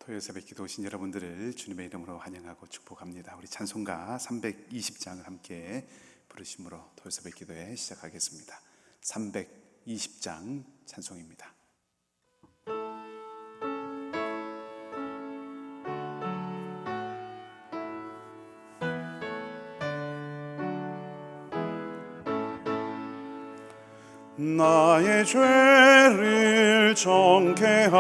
토요일 새벽 기도 오신 여러분들을 주님의 이름으로 환영하고 축복합니다. 우리 찬송가 320장을 함께 부르심으로 토요일 새벽 기도회 시작하겠습니다. 320장 찬송입니다. 나의 죄를 정케하사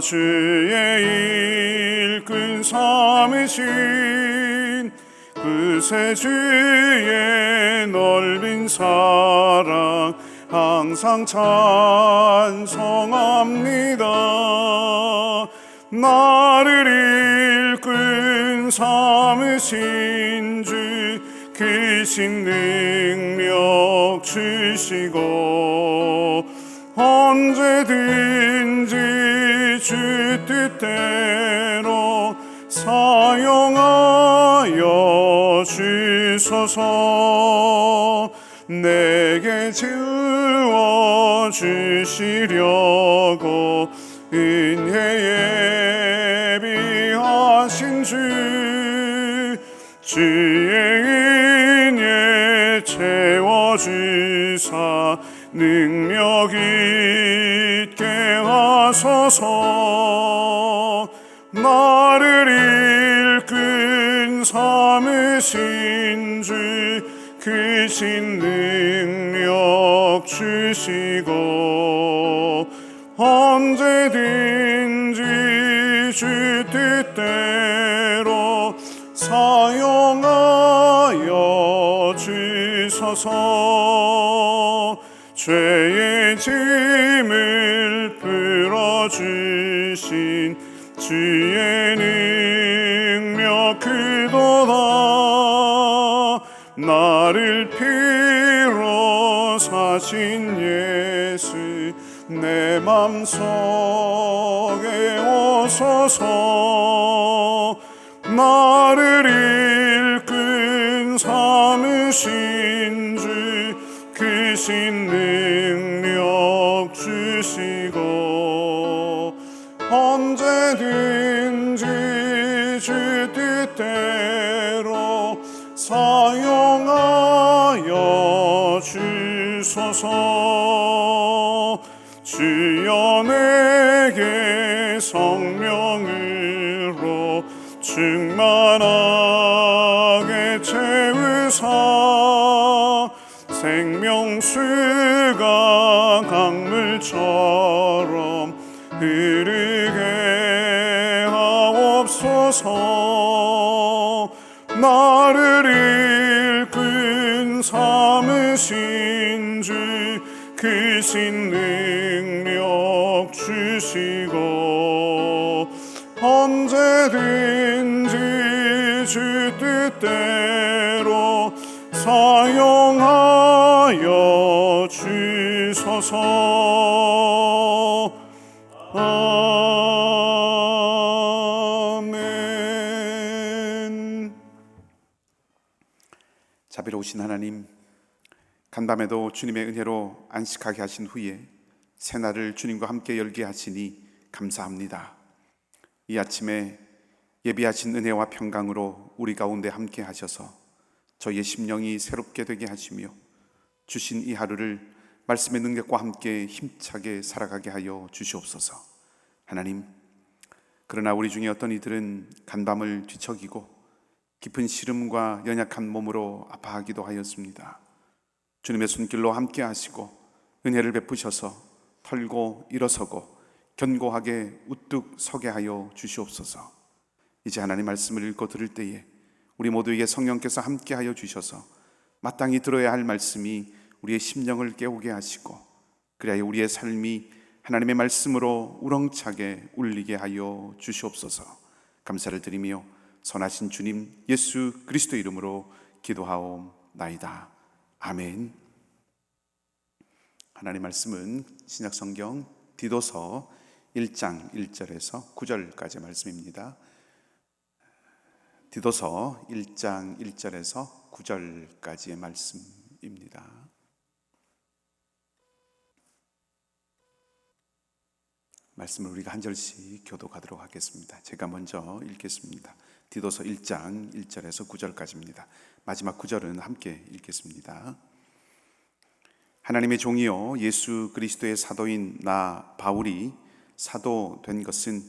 주의 일꾼 삼으신 그 새 주의 넓은 사랑 항상 찬송합니다. 나를 일꾼 삼으신 주 크신 능력 주시고 언제든지 주 뜻대로 사용하여 주소서. 내게 주어 주시려고 은혜에 예비하신 주의 채워주사 능력 있게 하소서. 나를 일꾼 삼으신 주 크신 능력 주시고 언제든지 주 뜻대로 사용하여 주소서. 죄의 짐을 풀어주신 주의 능력 크도다. 나를 피로 사신 예수 내 맘속에 오소서. 나를 일꾼 삼으신 주 크신 능력 주시고 언제든지 주 뜻대로 사용하여 주소서. 주여 내게 성령으로 충만하게 채우사 생명수가 강물처럼 흐르게 하옵소서. 나를 일꾼 삼으신 주 크신 능력 주시고 언제든지 주 뜻대로 사용하여 주소서. 아멘. 자비로우신 하나님, 간밤에도 주님의 은혜로 안식하게 하신 후에 새날을 주님과 함께 열게 하시니 감사합니다. 이 아침에 예비하신 은혜와 평강으로 우리 가운데 함께 하셔서 저희의 심령이 새롭게 되게 하시며 주신 이 하루를 말씀의 능력과 함께 힘차게 살아가게 하여 주시옵소서. 하나님, 그러나 우리 중에 어떤 이들은 간밤을 뒤척이고 깊은 시름과 연약한 몸으로 아파하기도 하였습니다. 주님의 손길로 함께 하시고 은혜를 베푸셔서 털고 일어서고 견고하게 우뚝 서게 하여 주시옵소서. 이제 하나님 말씀을 읽고 들을 때에 우리 모두에게 성령께서 함께 하여 주셔서 마땅히 들어야 할 말씀이 우리의 심령을 깨우게 하시고 그리하여 우리의 삶이 하나님의 말씀으로 우렁차게 울리게 하여 주시옵소서. 감사를 드리며 선하신 주님 예수 그리스도 이름으로 기도하옵나이다. 아멘. 하나님 말씀은 신약성경 디도서 1장 1절에서 9절까지 말씀입니다. 디도서 1장 1절에서 9절까지의 말씀입니다. 말씀을 우리가 한 절씩 교독하도록 하겠습니다. 제가 먼저 읽겠습니다. 디도서 1장 1절에서 9절까지입니다. 마지막 9절은 함께 읽겠습니다. 하나님의 종이요 예수 그리스도의 사도인 나 바울이 사도 된 것은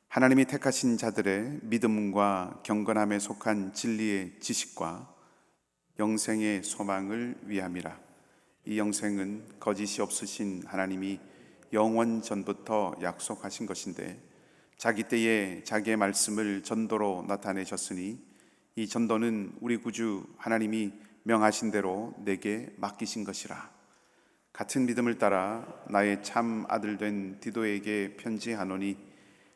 하나님이 택하신 자들의 믿음과 경건함에 속한 진리의 지식과 영생의 소망을 위함이라. 이 영생은 거짓이 없으신 하나님이 영원 전부터 약속하신 것인데 자기 때에 자기의 말씀을 전도로 나타내셨으니 이 전도는 우리 구주 하나님이 명하신 대로 내게 맡기신 것이라. 같은 믿음을 따라 나의 참 아들 된 디도에게 편지하노니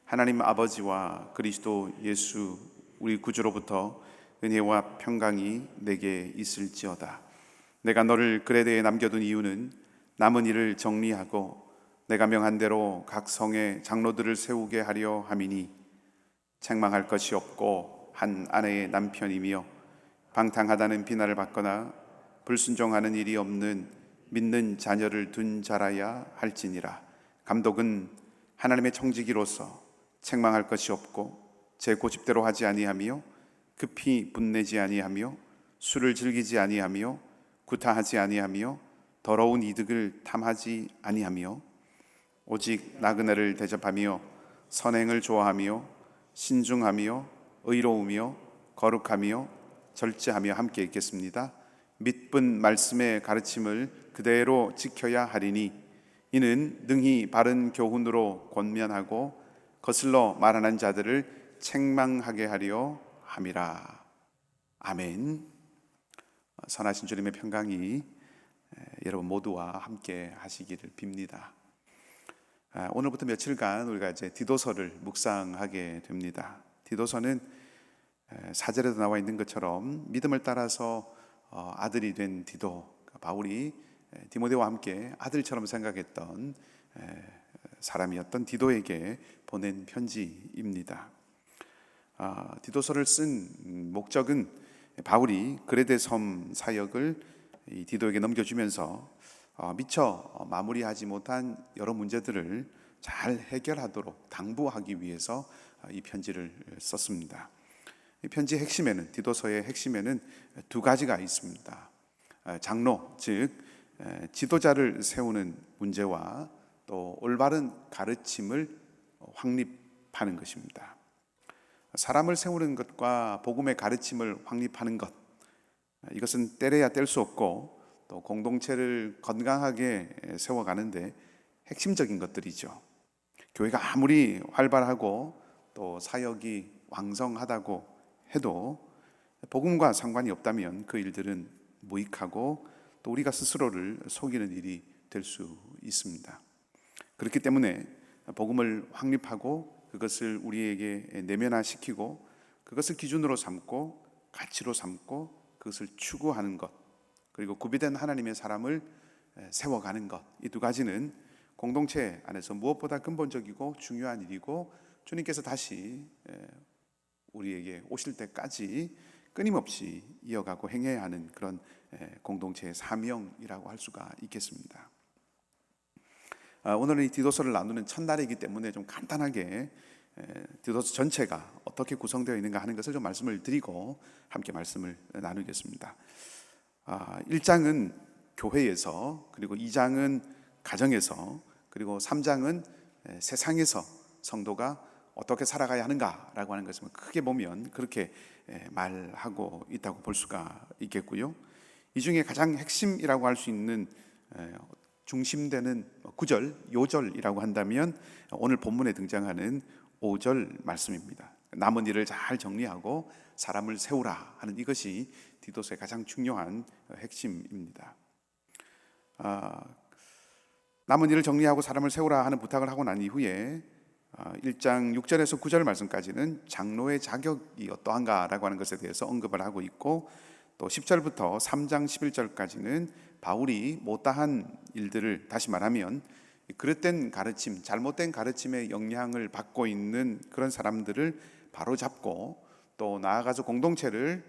하나님 아버지와 그리스도 예수 우리 구주로부터 은혜와 평강이 내게 있을지어다. 내가 너를 그레데에 남겨둔 이유는 남은 일을 정리하고 내가 명한 대로 각 성에 장로들을 세우게 하려 함이니 책망할 것이 없고 한 아내의 남편이며 방탕하다는 비난을 받거나 불순종하는 일이 없는 믿는 자녀를 둔 자라야 할지니라. 감독은 하나님의 청지기로서 책망할 것이 없고 제 고집대로 하지 아니하며 급히 분내지 아니하며 술을 즐기지 아니하며 구타하지 아니하며 더러운 이득을 탐하지 아니하며 오직 나그네를 대접하며 선행을 좋아하며 신중하며 의로우며 거룩하며 절제하며 함께 읽겠습니다. 믿은 말씀의 가르침을 그대로 지켜야 하리니 이는 능히 바른 교훈으로 권면하고 거슬러 말하는 자들을 책망하게 하려 함이라. 아멘. 선하신 주님의 평강이 여러분 모두와 함께 하시기를 빕니다. 오늘부터 며칠간 우리가 이제 디도서를 묵상하게 됩니다. 디도서는 4절에도 나와 있는 것처럼 믿음을 따라서 아들이 된 디도, 바울이 디모데와 함께 아들처럼 생각했던 사람이었던 디도에게 보낸 편지입니다. 디도서를 쓴 목적은 바울이 그레데 섬 사역을 이 디도에게 넘겨주면서 미처 마무리하지 못한 여러 문제들을 잘 해결하도록 당부하기 위해서 이 편지를 썼습니다. 이 편지의 핵심에는, 디도서의 핵심에는 두 가지가 있습니다. 장로, 즉 지도자를 세우는 문제와 또 올바른 가르침을 확립하는 것입니다. 사람을 세우는 것과 복음의 가르침을 확립하는 것, 이것은 때려야 뗄 수 없고 또 공동체를 건강하게 세워가는데 핵심적인 것들이죠. 교회가 아무리 활발하고 또 사역이 왕성하다고 해도 복음과 상관이 없다면 그 일들은 무익하고 또 우리가 스스로를 속이는 일이 될 수 있습니다. 그렇기 때문에 복음을 확립하고 그것을 우리에게 내면화시키고 그것을 기준으로 삼고 가치로 삼고 그것을 추구하는 것, 그리고 구비된 하나님의 사람을 세워가는 것, 이 두 가지는 공동체 안에서 무엇보다 근본적이고 중요한 일이고 주님께서 다시 우리에게 오실 때까지 끊임없이 이어가고 행해야 하는 그런 공동체의 사명이라고 할 수가 있겠습니다. 오늘은 이 디도서를 나누는 첫날이기 때문에 좀 간단하게 디도서 전체가 어떻게 구성되어 있는가 하는 것을 좀 말씀을 드리고 함께 말씀을 나누겠습니다. 1장은 교회에서, 그리고 2장은 가정에서, 그리고 3장은 세상에서 성도가 어떻게 살아가야 하는가라고 하는 것을 크게 보면 그렇게 말하고 있다고 볼 수가 있겠고요. 이 중에 가장 핵심이라고 할 수 있는 중심되는 구절, 요절이라고 한다면 오늘 본문에 등장하는 5절 말씀입니다. 남은 일을 잘 정리하고 사람을 세우라 하는 이것이 디도서의 가장 중요한 핵심입니다. 남은 일을 정리하고 사람을 세우라 하는 부탁을 하고 난 이후에 1장 6절에서 9절 말씀까지는 장로의 자격이 어떠한가라고 하는 것에 대해서 언급을 하고 있고, 또 10절부터 3장 11절까지는 바울이 못다한 일들을, 다시 말하면 그릇된 가르침, 잘못된 가르침의 영향을 받고 있는 그런 사람들을 바로잡고 또 나아가서 공동체를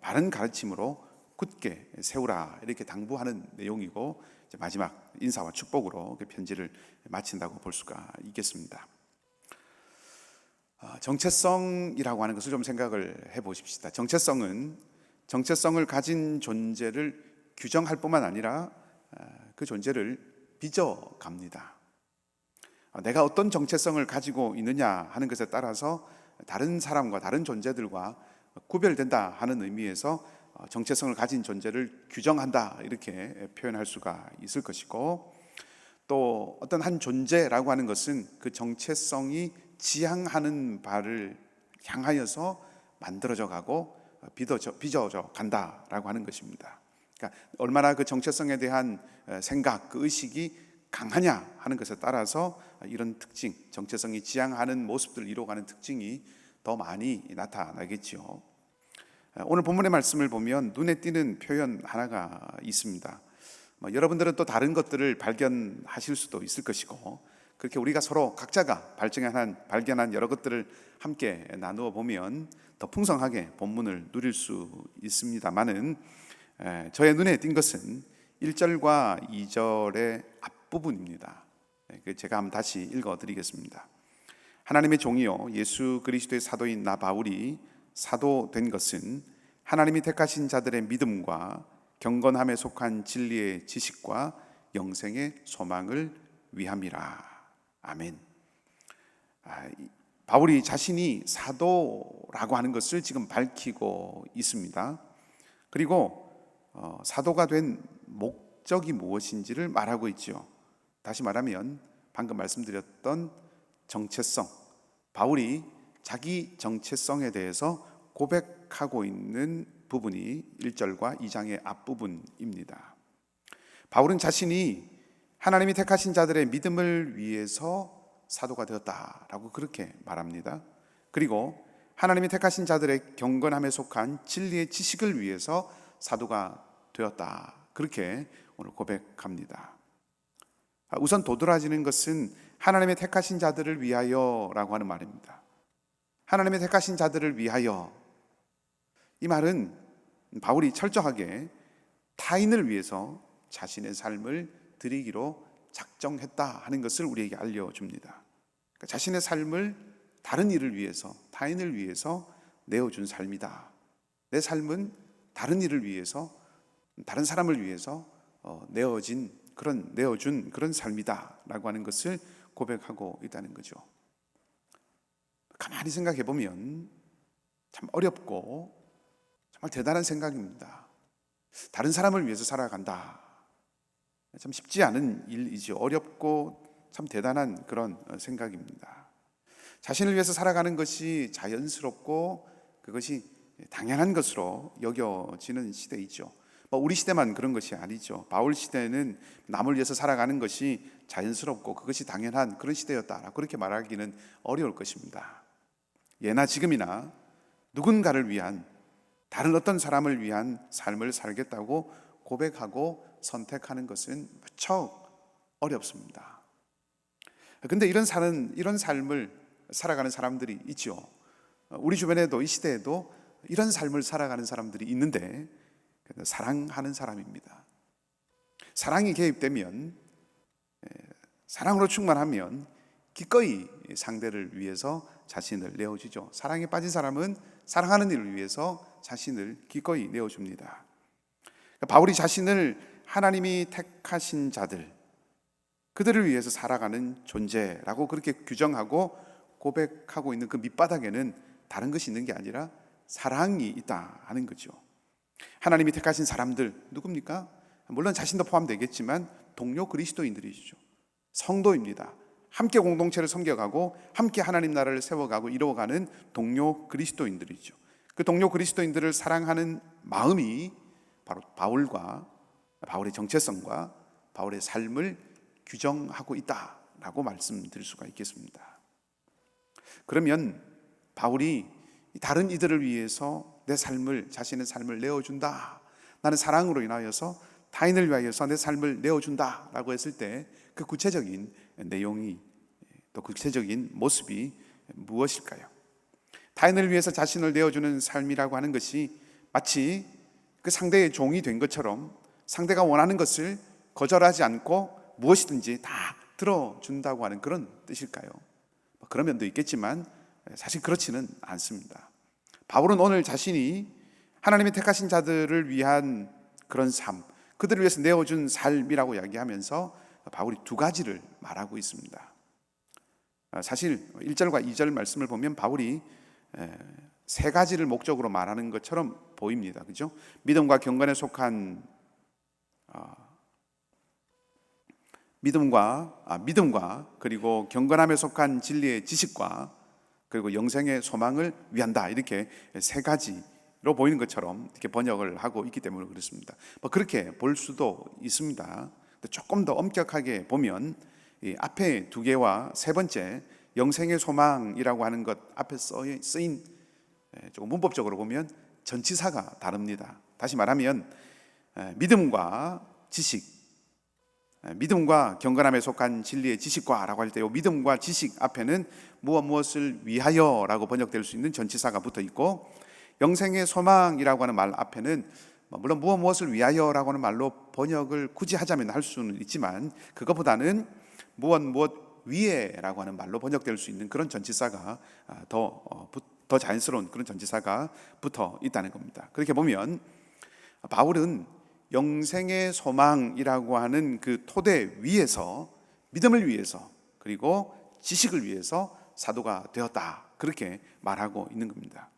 바른 가르침으로 굳게 세우라 이렇게 당부하는 내용이고, 마지막 인사와 축복으로 그 편지를 마친다고 볼 수가 있겠습니다. 정체성이라고 하는 것을 좀 생각을 해보십시다. 정체성을 가진 존재를 규정할 뿐만 아니라 그 존재를 빚어갑니다. 내가 어떤 정체성을 가지고 있느냐 하는 것에 따라서 다른 사람과 다른 존재들과 구별된다 하는 의미에서 정체성을 가진 존재를 규정한다 이렇게 표현할 수가 있을 것이고, 또 어떤 한 존재라고 하는 것은 그 정체성이 지향하는 바를 향하여서 만들어져 가고 빚어져 간다라고 하는 것입니다. 그러니까 얼마나 그 정체성에 대한 생각, 그 의식이 강하냐 하는 것에 따라서 이런 특징, 정체성이 지향하는 모습들을 이루어가는 특징이 더 많이 나타나겠죠. 오늘 본문의 말씀을 보면 눈에 띄는 표현 하나가 있습니다. 여러분들은 또 다른 것들을 발견하실 수도 있을 것이고, 그렇게 우리가 서로 각자가 발견한 여러 것들을 함께 나누어 보면 더 풍성하게 본문을 누릴 수 있습니다만은, 저의 눈에 띈 것은 1절과 2절의 앞부분입니다. 제가 한번 다시 읽어드리겠습니다. 하나님의 종이요 예수 그리스도의 사도인 나 바울이 사도된 것은 하나님이 택하신 자들의 믿음과 경건함에 속한 진리의 지식과 영생의 소망을 위함이라. 아멘. 바울이 자신이 사도라고 하는 것을 지금 밝히고 있습니다. 그리고 사도가 된 목적이 무엇인지를 말하고 있죠. 다시 말하면 방금 말씀드렸던 정체성, 바울이 자기 정체성에 대해서 고백하고 있는 부분이 1절과 2장의 앞부분입니다. 바울은 자신이 하나님이 택하신 자들의 믿음을 위해서 사도가 되었다라고 그렇게 말합니다. 그리고 하나님이 택하신 자들의 경건함에 속한 진리의 지식을 위해서 사도가 되었다, 그렇게 오늘 고백합니다. 우선 도드라지는 것은 하나님의 택하신 자들을 위하여라고 하는 말입니다. 하나님의 택하신 자들을 위하여, 이 말은 바울이 철저하게 타인을 위해서 자신의 삶을 드리기로 작정했다 하는 것을 우리에게 알려줍니다. 그러니까 자신의 삶을 다른 일을 위해서, 타인을 위해서 내어준 삶이다. 내 삶은 다른 일을 위해서, 다른 사람을 위해서 내어준 그런 삶이다 라고 하는 것을 고백하고 있다는 거죠. 가만히 생각해 보면 참 어렵고 정말 대단한 생각입니다. 다른 사람을 위해서 살아간다, 참 쉽지 않은 일이죠. 어렵고 참 대단한 그런 생각입니다. 자신을 위해서 살아가는 것이 자연스럽고 그것이 당연한 것으로 여겨지는 시대이죠. 우리 시대만 그런 것이 아니죠. 바울 시대는 남을 위해서 살아가는 것이 자연스럽고 그것이 당연한 그런 시대였다, 그렇게 말하기는 어려울 것입니다. 예나 지금이나 누군가를 위한, 다른 어떤 사람을 위한 삶을 살겠다고 고백하고 선택하는 것은 무척 어렵습니다. 그런데 이런 삶을 살아가는 사람들이 있죠. 우리 주변에도, 이 시대에도 이런 삶을 살아가는 사람들이 있는데, 사랑하는 사람입니다. 사랑이 개입되면, 사랑으로 충만하면 기꺼이 상대를 위해서 자신을 내어주죠. 사랑에 빠진 사람은 사랑하는 일을 위해서 자신을 기꺼이 내어줍니다. 바울이 자신을 하나님이 택하신 자들, 그들을 위해서 살아가는 존재라고 그렇게 규정하고 고백하고 있는 그 밑바닥에는 다른 것이 있는 게 아니라 사랑이 있다 하는 거죠. 하나님이 택하신 사람들 누굽니까? 물론 자신도 포함되겠지만 동료 그리스도인들이죠. 성도입니다. 함께 공동체를 섬겨가고 함께 하나님 나라를 세워가고 이루어가는 동료 그리스도인들이죠. 그 동료 그리스도인들을 사랑하는 마음이 바로 바울의 정체성과 바울의 삶을 규정하고 있다라고 말씀드릴 수가 있겠습니다. 그러면 바울이 다른 이들을 위해서 자신의 삶을 내어준다, 나는 사랑으로 인하여서 타인을 위하여서 내 삶을 내어준다 라고 했을 때 그 구체적인 내용이, 또 구체적인 모습이 무엇일까요? 타인을 위해서 자신을 내어주는 삶이라고 하는 것이 마치 그 상대의 종이 된 것처럼 상대가 원하는 것을 거절하지 않고 무엇이든지 다 들어준다고 하는 그런 뜻일까요? 그런 면도 있겠지만 사실 그렇지는 않습니다. 바울은 오늘 자신이 하나님이 택하신 자들을 위한 그런 삶, 그들을 위해서 내어준 삶이라고 이야기하면서 바울이 두 가지를 말하고 있습니다. 사실 1절과 2절 말씀을 보면 바울이 세 가지를 목적으로 말하는 것처럼 보입니다. 그죠? 믿음과 경건에 속한 믿음과 그리고 경건함에 속한 진리의 지식과 그리고 영생의 소망을 위한다, 이렇게 세 가지로 보이는 것처럼 이렇게 번역을 하고 있기 때문에 그렇습니다. 그렇게 볼 수도 있습니다. 조금 더 엄격하게 보면 이 앞에 두 개와 세 번째 영생의 소망이라고 하는 것 앞에 쓰인 조금 문법적으로 보면 전치사가 다릅니다. 다시 말하면 믿음과 지식, 믿음과 경건함에 속한 진리의 지식과 라고 할 때 이 믿음과 지식 앞에는 무엇을 위하여라고 번역될 수 있는 전치사가 붙어 있고, 영생의 소망이라고 하는 말 앞에는 물론 무엇을 위하여라고 하는 말로 번역을 굳이 하자면 할 수는 있지만 그것보다는 무엇 위에라고 하는 말로 번역될 수 있는 그런 전치사가 더 자연스러운 그런 전치사가 붙어 있다는 겁니다. 그렇게 보면 바울은 영생의 소망이라고 하는 그 토대 위에서 믿음을 위해서 그리고 지식을 위해서 사도가 되었다, 그렇게 말하고 있는 겁니다.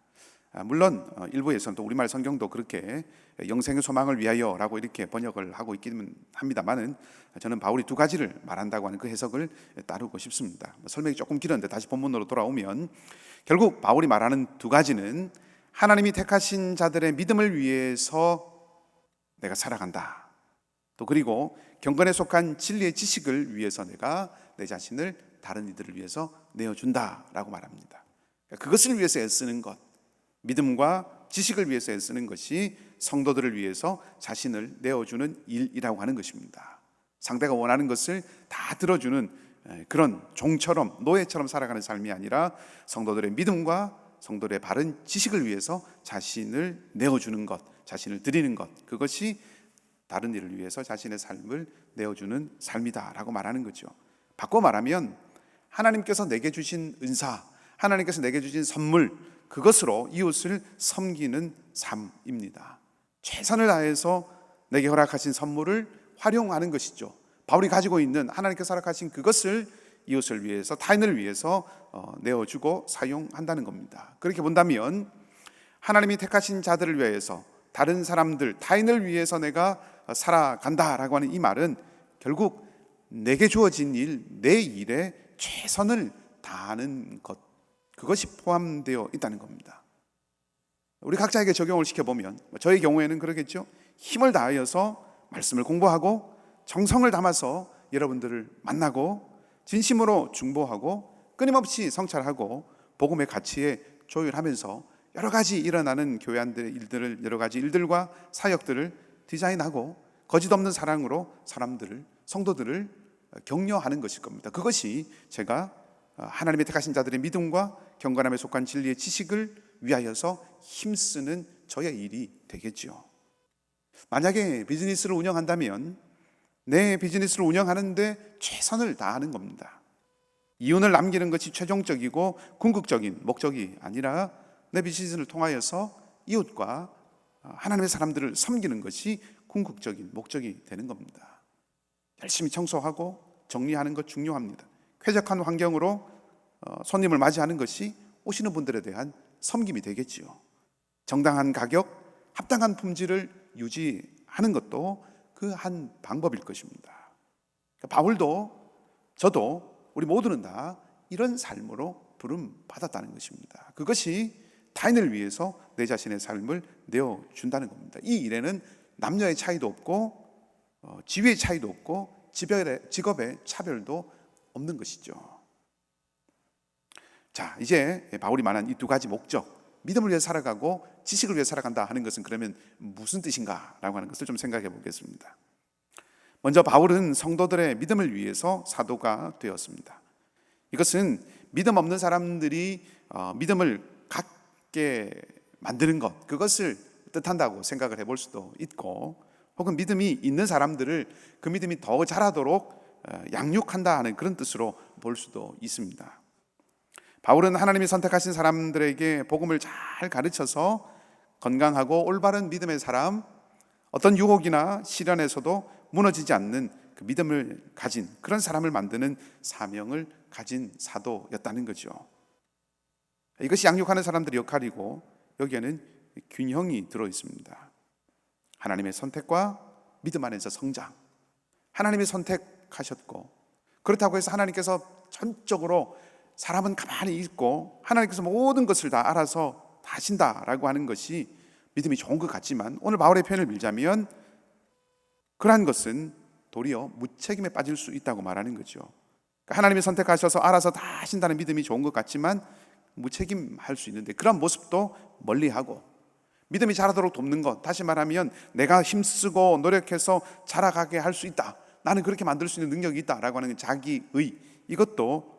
물론 일부에서는 또 우리말 성경도 그렇게 영생의 소망을 위하여라고 이렇게 번역을 하고 있기는 합니다만은 저는 바울이 두 가지를 말한다고 하는 그 해석을 따르고 싶습니다. 설명이 조금 길었는데 다시 본문으로 돌아오면 결국 바울이 말하는 두 가지는 하나님이 택하신 자들의 믿음을 위해서 내가 살아간다, 또 그리고 경건에 속한 진리의 지식을 위해서 내가 내 자신을 다른 이들을 위해서 내어준다라고 말합니다. 그것을 위해서 애쓰는 것, 믿음과 지식을 위해서 애쓰는 것이 성도들을 위해서 자신을 내어주는 일이라고 하는 것입니다. 상대가 원하는 것을 다 들어주는 그런 종처럼, 노예처럼 살아가는 삶이 아니라 성도들의 믿음과 성도들의 바른 지식을 위해서 자신을 내어주는 것, 자신을 드리는 것, 그것이 다른 일을 위해서 자신의 삶을 내어주는 삶이다라고 말하는 거죠. 바꿔 말하면 하나님께서 내게 주신 은사, 하나님께서 내게 주신 선물, 그것으로 이웃을 섬기는 삶입니다. 최선을 다해서 내게 허락하신 선물을 활용하는 것이죠. 바울이 가지고 있는 하나님께서 허락하신 그것을 이웃을 위해서, 타인을 위해서 내어주고 사용한다는 겁니다. 그렇게 본다면 하나님이 택하신 자들을 위해서, 다른 사람들, 타인을 위해서 내가 살아간다라고 하는 이 말은 결국 내게 주어진 일, 내 일에 최선을 다하는 것, 그것이 포함되어 있다는 겁니다. 우리 각자에게 적용을 시켜보면 저의 경우에는 그러겠죠. 힘을 다하여서 말씀을 공부하고 정성을 담아서 여러분들을 만나고 진심으로 중보하고 끊임없이 성찰하고 복음의 가치에 조율하면서 여러 가지 일어나는 교회 안들의 일들을, 여러 가지 일들과 사역들을 디자인하고 거짓 없는 사랑으로 사람들을, 성도들을 격려하는 것일 겁니다. 그것이 제가 하나님의 택하신 자들의 믿음과 경건함에 속한 진리의 지식을 위하여서 힘쓰는 저의 일이 되겠죠. 만약에 비즈니스를 운영한다면 내 비즈니스를 운영하는데 최선을 다하는 겁니다. 이윤을 남기는 것이 최종적이고 궁극적인 목적이 아니라 내 비즈니스를 통하여서 이웃과 하나님의 사람들을 섬기는 것이 궁극적인 목적이 되는 겁니다. 열심히 청소하고 정리하는 것 중요합니다. 쾌적한 환경으로 손님을 맞이하는 것이 오시는 분들에 대한 섬김이 되겠지요. 정당한 가격, 합당한 품질을 유지하는 것도 그 한 방법일 것입니다. 바울도 저도 우리 모두는 다 이런 삶으로 부름 받았다는 것입니다. 그것이 타인을 위해서 내 자신의 삶을 내어준다는 겁니다. 이 일에는 남녀의 차이도 없고 지위의 차이도 없고 직업의 차별도 없는 것이죠. 자, 이제 바울이 말한 이 두 가지 목적, 믿음을 위해 살아가고 지식을 위해 살아간다 하는 것은 그러면 무슨 뜻인가 라고 하는 것을 좀 생각해 보겠습니다. 먼저 바울은 성도들의 믿음을 위해서 사도가 되었습니다. 이것은 믿음 없는 사람들이 믿음을 갖게 만드는 것, 그것을 뜻한다고 생각을 해볼 수도 있고, 혹은 믿음이 있는 사람들을 그 믿음이 더 자라도록 양육한다 하는 그런 뜻으로 볼 수도 있습니다. 바울은 하나님이 선택하신 사람들에게 복음을 잘 가르쳐서 건강하고 올바른 믿음의 사람, 어떤 유혹이나 시련에서도 무너지지 않는 그 믿음을 가진 그런 사람을 만드는 사명을 가진 사도였다는 거죠. 이것이 양육하는 사람들의 역할이고, 여기에는 균형이 들어 있습니다. 하나님의 선택과 믿음 안에서 성장. 하나님이 선택하셨고, 그렇다고 해서 하나님께서 전적으로 사람은 가만히 있고 하나님께서 모든 것을 다 알아서 다 하신다라고 하는 것이 믿음이 좋은 것 같지만, 오늘 바울의 표현을 빌자면 그러한 것은 도리어 무책임에 빠질 수 있다고 말하는 거죠. 그러니까 하나님이 선택하셔서 알아서 다 하신다는 믿음이 좋은 것 같지만 무책임할 수 있는데, 그런 모습도 멀리하고, 믿음이 자라도록 돕는 것, 다시 말하면 내가 힘쓰고 노력해서 자라가게 할 수 있다, 나는 그렇게 만들 수 있는 능력이 있다라고 하는 자기의, 이것도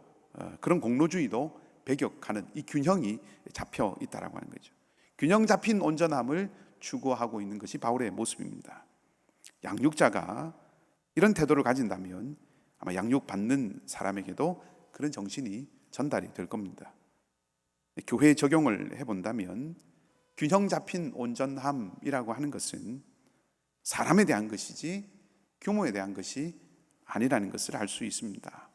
그런 공로주의도 배격하는 이 균형이 잡혀 있다라고 하는 거죠. 균형 잡힌 온전함을 추구하고 있는 것이 바울의 모습입니다. 양육자가 이런 태도를 가진다면 아마 양육받는 사람에게도 그런 정신이 전달이 될 겁니다. 교회에 적용을 해본다면 균형 잡힌 온전함이라고 하는 것은 사람에 대한 것이지 규모에 대한 것이 아니라는 것을 알 수 있습니다.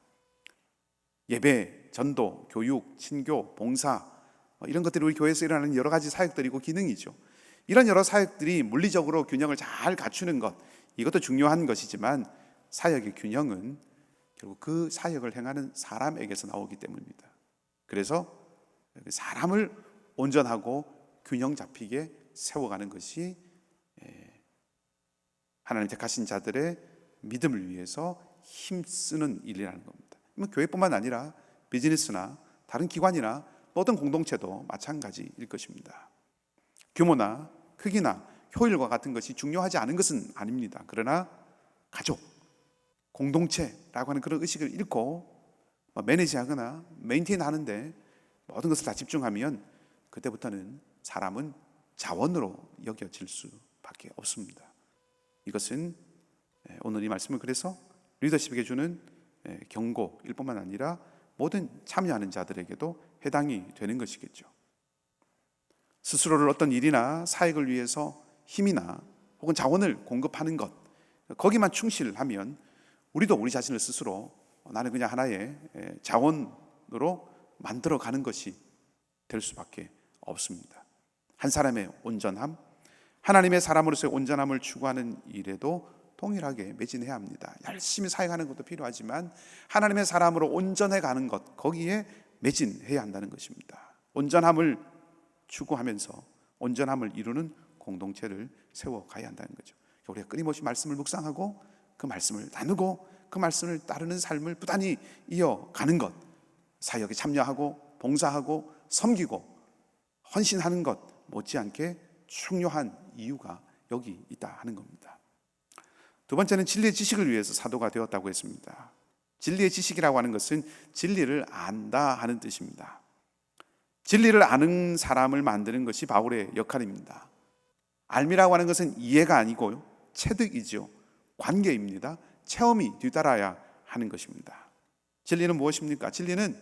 예배, 전도, 교육, 친교, 봉사, 이런 것들이 우리 교회에서 일어나는 여러 가지 사역들이고 기능이죠. 이런 여러 사역들이 물리적으로 균형을 잘 갖추는 것, 이것도 중요한 것이지만 사역의 균형은 결국 그 사역을 행하는 사람에게서 나오기 때문입니다. 그래서 사람을 온전하고 균형 잡히게 세워가는 것이 하나님 택하신 자들의 믿음을 위해서 힘쓰는 일이라는 겁니다. 교회뿐만 아니라 비즈니스나 다른 기관이나 모든 공동체도 마찬가지일 것입니다. 규모나 크기나 효율과 같은 것이 중요하지 않은 것은 아닙니다. 그러나 가족, 공동체라고 하는 그런 의식을 잃고 매니지하거나 메인테인 하는데 모든 것을 다 집중하면 그때부터는 사람은 자원으로 여겨질 수밖에 없습니다. 이것은 오늘 이 말씀을 그래서 리더십에게 주는 경고일 뿐만 아니라 모든 참여하는 자들에게도 해당이 되는 것이겠죠. 스스로를 어떤 일이나 사역을 위해서 힘이나 혹은 자원을 공급하는 것, 거기만 충실하면 우리도 우리 자신을 스스로 나는 그냥 하나의 자원으로 만들어가는 것이 될 수밖에 없습니다. 한 사람의 온전함, 하나님의 사람으로서의 온전함을 추구하는 일에도 동일하게 매진해야 합니다. 열심히 사역하는 것도 필요하지만 하나님의 사람으로 온전해가는 것, 거기에 매진해야 한다는 것입니다. 온전함을 추구하면서 온전함을 이루는 공동체를 세워가야 한다는 거죠. 우리가 끊임없이 말씀을 묵상하고 그 말씀을 나누고 그 말씀을 따르는 삶을 부단히 이어가는 것, 사역에 참여하고 봉사하고 섬기고 헌신하는 것 못지않게 중요한 이유가 여기 있다 하는 겁니다. 두 번째는 진리의 지식을 위해서 사도가 되었다고 했습니다. 진리의 지식이라고 하는 것은 진리를 안다 하는 뜻입니다. 진리를 아는 사람을 만드는 것이 바울의 역할입니다. 알미라고 하는 것은 이해가 아니고 체득이죠. 관계입니다. 체험이 뒤따라야 하는 것입니다. 진리는 무엇입니까? 진리는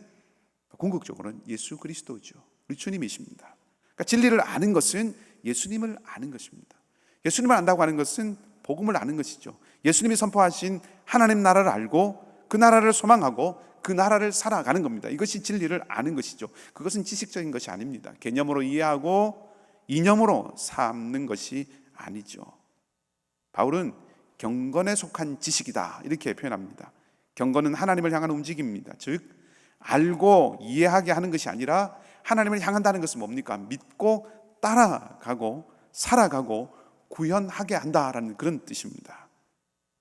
궁극적으로는 예수 그리스도죠. 우리 주님이십니다. 그러니까 진리를 아는 것은 예수님을 아는 것입니다. 예수님을 안다고 하는 것은 복음을 아는 것이죠. 예수님이 선포하신 하나님 나라를 알고 그 나라를 소망하고 그 나라를 살아가는 겁니다. 이것이 진리를 아는 것이죠. 그것은 지식적인 것이 아닙니다. 개념으로 이해하고 이념으로 삼는 것이 아니죠. 바울은 경건에 속한 지식이다 이렇게 표현합니다. 경건은 하나님을 향한 움직임입니다. 즉 알고 이해하게 하는 것이 아니라 하나님을 향한다는 것은 뭡니까? 믿고 따라가고 살아가고 구현하게 한다라는 그런 뜻입니다.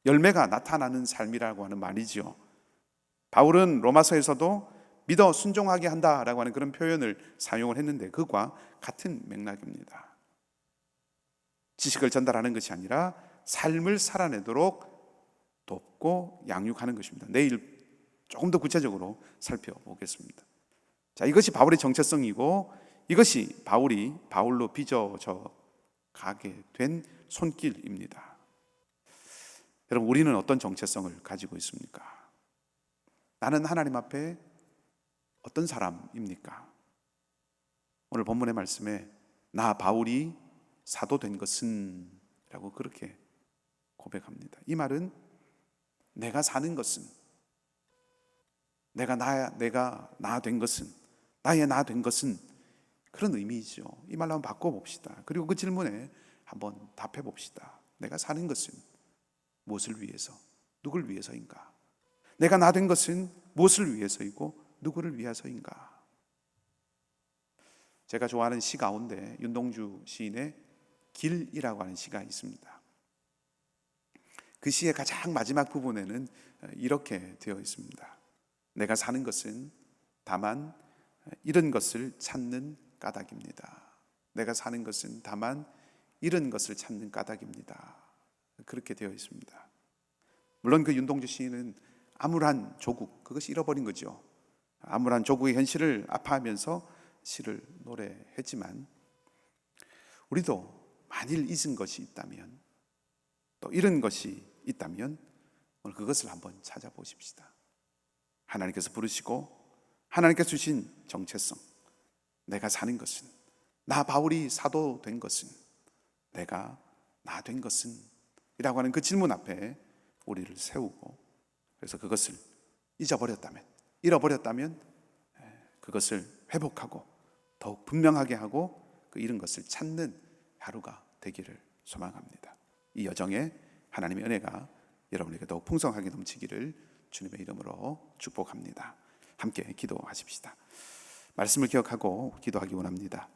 열매가 나타나는 삶이라고 하는 말이죠. 바울은 로마서에서도 믿어 순종하게 한다라고 하는 그런 표현을 사용을 했는데 그와 같은 맥락입니다. 지식을 전달하는 것이 아니라 삶을 살아내도록 돕고 양육하는 것입니다. 내일 조금 더 구체적으로 살펴보겠습니다. 자, 이것이 바울의 정체성이고 이것이 바울로 빚어져 가게 된 손길입니다. 여러분, 우리는 어떤 정체성을 가지고 있습니까? 나는 하나님 앞에 어떤 사람입니까? 오늘 본문의 말씀에 나 바울이 사도 된 것은 라고 그렇게 고백합니다. 이 말은 내가 사는 것은, 내가 나 된 것은, 나의 나 된 것은, 그런 의미이죠. 이 말로 한번 바꿔봅시다. 그리고 그 질문에 한번 답해 봅시다. 내가 사는 것은 무엇을 위해서, 누굴 위해서인가? 내가 나 된 것은 무엇을 위해서이고 누구를 위해서인가? 제가 좋아하는 시 가운데 윤동주 시인의 길이라고 하는 시가 있습니다. 그 시의 가장 마지막 부분에는 이렇게 되어 있습니다. 내가 사는 것은 다만 이런 것을 찾는 까닭입니다. 내가 사는 것은 다만 이런 것을 찾는 까닭입니다. 그렇게 되어 있습니다. 물론 그 윤동주 시인은 암울한 조국, 그것이 잃어버린 거죠. 암울한 조국의 현실을 아파하면서 시를 노래했지만, 우리도 만일 잊은 것이 있다면, 또 이런 것이 있다면 오늘 그것을 한번 찾아보십시다. 하나님께서 부르시고 하나님께서 주신 정체성, 내가 사는 것은, 나 바울이 사도 된 것은, 내가 나 된 것은 이라고 하는 그 질문 앞에 우리를 세우고, 그래서 그것을 잊어버렸다면, 잃어버렸다면 그것을 회복하고 더욱 분명하게 하고 그 잃은 것을 찾는 하루가 되기를 소망합니다. 이 여정에 하나님의 은혜가 여러분에게 더욱 풍성하게 넘치기를 주님의 이름으로 축복합니다. 함께 기도하십시다. 말씀을 기억하고 기도하기 원합니다.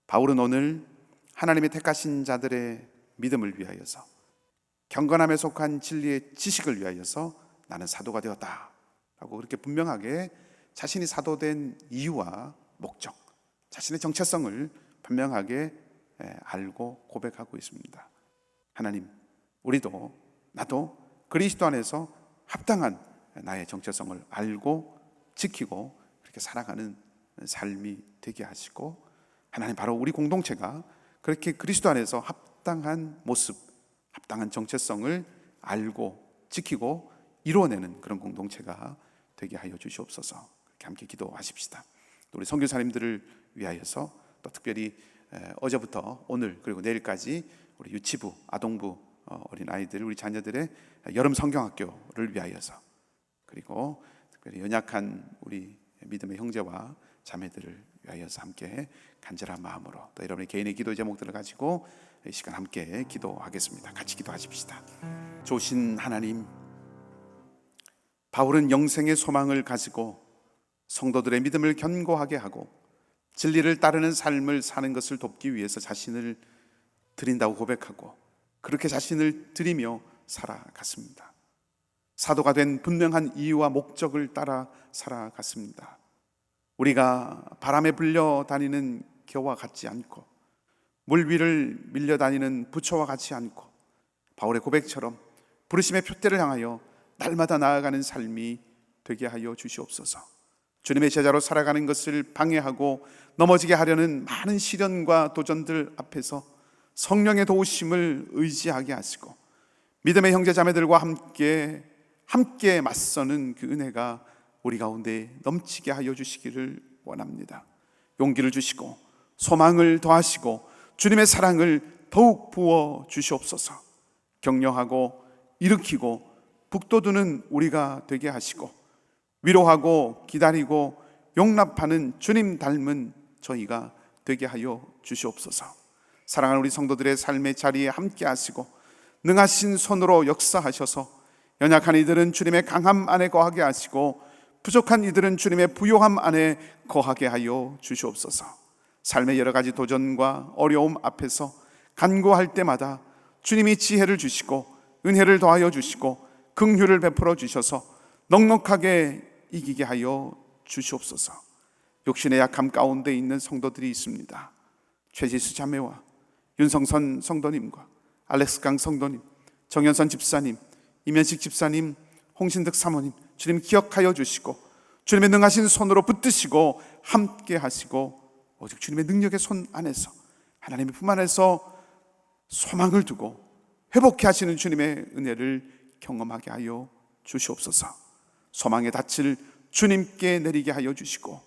바울은 오늘 하나님의 택하신 자들의 믿음을 위하여서, 경건함에 속한 진리의 지식을 위하여서 나는 사도가 되었다 라고 그렇게 분명하게 자신이 사도된 이유와 목적, 자신의 정체성을 분명하게 알고 고백하고 있습니다. 하나님, 우리도, 나도 그리스도 안에서 합당한 나의 정체성을 알고 지키고 그렇게 살아가는 삶이 되게 하시고, 하나님, 바로 우리 공동체가 그렇게 그리스도 안에서 합당한 모습, 합당한 정체성을 알고 지키고 이루어내는 그런 공동체가 되게 하여 주시옵소서. 그렇게 함께 기도하십시다. 또 우리 선교사님들을 위하여서, 또 특별히 어제부터 오늘 그리고 내일까지 우리 유치부, 아동부 어린아이들, 우리 자녀들의 여름 성경학교를 위하여서, 그리고 특별히 연약한 우리 믿음의 형제와 자매들을 위하여서 함께 간절한 마음으로, 또 여러분의 개인의 기도 제목들을 가지고 이 시간 함께 기도하겠습니다. 같이 기도하십시다. 좋으신 하나님, 바울은 영생의 소망을 가지고 성도들의 믿음을 견고하게 하고 진리를 따르는 삶을 사는 것을 돕기 위해서 자신을 드린다고 고백하고 그렇게 자신을 드리며 살아갔습니다. 사도가 된 분명한 이유와 목적을 따라 살아갔습니다. 우리가 바람에 불려 다니는 겨와 같지 않고 물 위를 밀려 다니는 부처와 같지 않고, 바울의 고백처럼 부르심의 표대를 향하여 날마다 나아가는 삶이 되게 하여 주시옵소서. 주님의 제자로 살아가는 것을 방해하고 넘어지게 하려는 많은 시련과 도전들 앞에서 성령의 도우심을 의지하게 하시고 믿음의 형제 자매들과 함께 맞서는 그 은혜가 우리 가운데 넘치게 하여 주시기를 원합니다. 용기를 주시고 소망을 더하시고 주님의 사랑을 더욱 부어 주시옵소서. 격려하고 일으키고 북돋우는 우리가 되게 하시고 위로하고 기다리고 용납하는 주님 닮은 저희가 되게 하여 주시옵소서. 사랑하는 우리 성도들의 삶의 자리에 함께 하시고 능하신 손으로 역사하셔서 연약한 이들은 주님의 강함 안에 거하게 하시고 부족한 이들은 주님의 부요함 안에 거하게 하여 주시옵소서. 삶의 여러 가지 도전과 어려움 앞에서 간구할 때마다 주님이 지혜를 주시고 은혜를 더하여 주시고 긍휼을 베풀어 주셔서 넉넉하게 이기게 하여 주시옵소서. 육신의 약함 가운데 있는 성도들이 있습니다. 최지수 자매와 윤성선 성도님과 알렉스 강 성도님, 정현선 집사님, 이면식 집사님, 홍신득 사모님, 주님 기억하여 주시고 주님의 능하신 손으로 붙드시고 함께 하시고 오직 주님의 능력의 손 안에서, 하나님의 품 안에서 소망을 두고 회복케 하시는 주님의 은혜를 경험하게 하여 주시옵소서. 소망의 닻을 주님께 내리게 하여 주시고,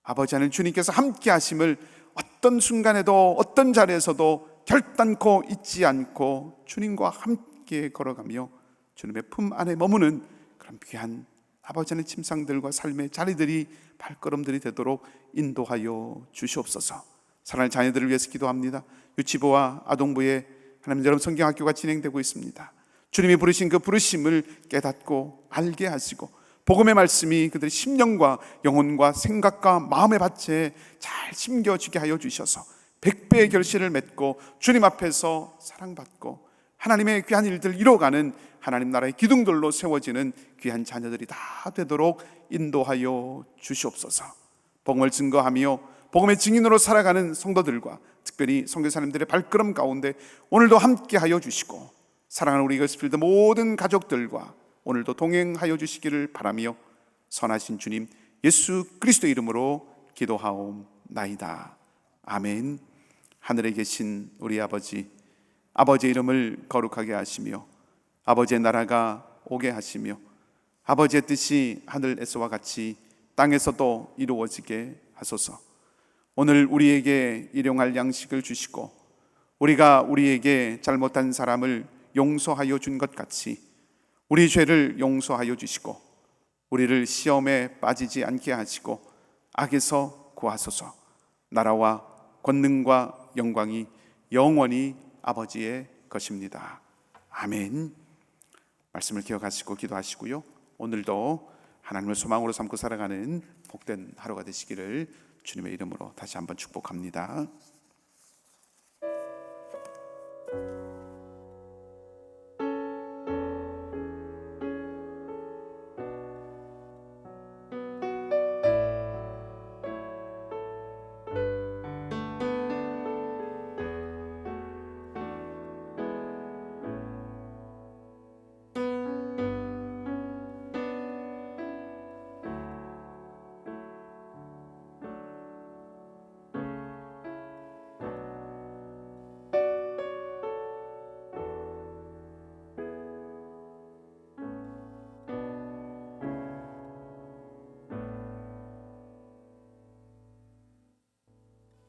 아버지 하나님 주님께서 함께 하심을 어떤 순간에도 어떤 자리에서도 결단코 잊지 않고 주님과 함께 걸어가며 주님의 품 안에 머무는 그런 귀한 아버지 하나님 침상들과 삶의 자리들이, 발걸음들이 되도록 인도하여 주시옵소서. 사랑하는 자녀들을 위해서 기도합니다. 유치부와 아동부에 하나님 여러분 성경학교가 진행되고 있습니다. 주님이 부르신 그 부르심을 깨닫고 알게 하시고, 복음의 말씀이 그들의 심령과 영혼과 생각과 마음의 밭에 잘 심겨지게 하여 주셔서 100배의 결실을 맺고 주님 앞에서 사랑받고 하나님의 귀한 일들 이뤄가는 하나님 나라의 기둥들로 세워지는 귀한 자녀들이 다 되도록 인도하여 주시옵소서. 복음을 증거하며 복음의 증인으로 살아가는 성도들과 특별히 선교사님들의 발걸음 가운데 오늘도 함께 하여 주시고, 사랑하는 우리 이글스필드 모든 가족들과 오늘도 동행하여 주시기를 바라며 선하신 주님 예수 그리스도의 이름으로 기도하옵나이다. 아멘. 하늘에 계신 우리 아버지, 아버지의 이름을 거룩하게 하시며 아버지의 나라가 오게 하시며 아버지의 뜻이 하늘에서와 같이 땅에서도 이루어지게 하소서. 오늘 우리에게 일용할 양식을 주시고 우리가 우리에게 잘못한 사람을 용서하여 준 것 같이 우리 죄를 용서하여 주시고 우리를 시험에 빠지지 않게 하시고 악에서 구하소서. 나라와 권능과 영광이 영원히 아버지의 것입니다. 아멘. 말씀을 기억하시고 기도하시고요, 오늘도 하나님을 소망으로 삼고 살아가는 복된 하루가 되시기를 주님의 이름으로 다시 한번 축복합니다.